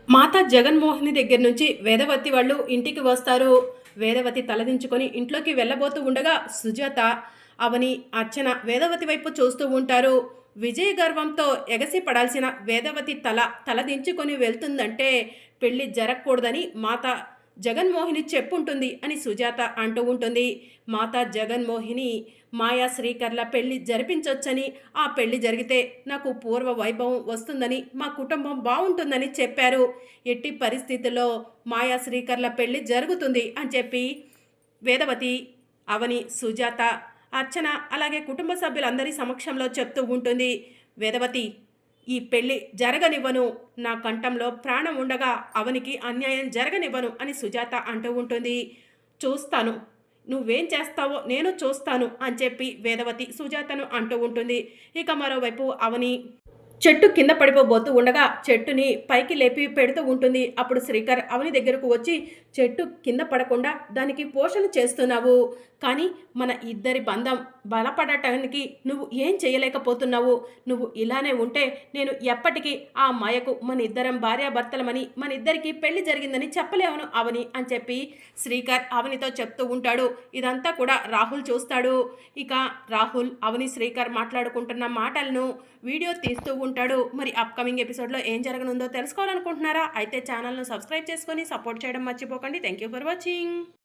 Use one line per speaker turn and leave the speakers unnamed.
మాతా జగన్మోహిని దగ్గర నుంచి వేదవతి వాళ్ళు ఇంటికి వస్తారు. వేదవతి తలదించుకొని ఇంట్లోకి వెళ్ళబోతూ ఉండగా సుజాత, అవని, అర్చన వేదవతి వైపు చూస్తూ ఉంటారు. విజయ గర్వంతో ఎగసి పడాల్సిన వేదవతి తలదించుకొని వెళ్తుందంటే పెళ్లి జరగకూడదని మాత జగన్మోహిని చెప్పుంటుంది అని సుజాత అంటూ ఉంటుంది. మాతా జగన్మోహిని మాయా శ్రీకర్ల పెళ్లి జరిపించొచ్చని, ఆ పెళ్లి జరిగితే నాకు పూర్వ వైభవం వస్తుందని, మా కుటుంబం బాగుంటుందని చెప్పారు. ఎట్టి పరిస్థితుల్లో మాయా శ్రీకర్ల పెళ్లి జరుగుతుంది అని చెప్పి వేదవతి, అవని, సుజాత, అర్చన అలాగే కుటుంబ సభ్యులందరి సమక్షంలో చెప్తూ ఉంటుంది. వేదవతి, ఈ పెళ్లి జరగనివ్వను, నా కంఠంలో ప్రాణం ఉండగా అవనికి అన్యాయం జరగనివ్వను అని సుజాత అంటూ ఉంటుంది. చూస్తాను, నువ్వేం చేస్తావో నేను చూస్తాను అని చెప్పి వేదవతి సుజాతను అంటూ ఉంటుంది. ఇక మరోవైపు అవని చెట్టు కింద పడిపోబోతూ ఉండగా చెట్టుని పైకి లేపి పెడుతూ ఉంటుంది. అప్పుడు శ్రీకర్ అవని దగ్గరకు వచ్చి, చెట్టు కింద పడకుండా దానికి పోషణ చేస్తున్నావు, కానీ మన ఇద్దరి బంధం బలపడటానికి నువ్వు ఏం చేయలేకపోతున్నావు. నువ్వు ఇలానే ఉంటే నేను ఎప్పటికీ ఆ మాయకు మన ఇద్దరం భార్యాభర్తలమని, మన ఇద్దరికి పెళ్లి జరిగిందని చెప్పలేవను అవని అని చెప్పి శ్రీకర్ అవనితో చెప్తూ ఉంటాడు. ఇదంతా కూడా రాహుల్ చూస్తాడు. ఇక రాహుల్ అవని శ్రీకర్ మాట్లాడుకుంటున్న మాటలను వీడియో తీస్తూ ఉంటాడు. మరి అప్కమింగ్ ఎపిసోడ్లో ఏం జరగనుందో తెలుసుకోవాలనుకుంటున్నారా? అయితే ఛానల్ను సబ్స్క్రైబ్ చేసుకొని సపోర్ట్ చేయడం మర్చిపోకండి. Thank you for watching.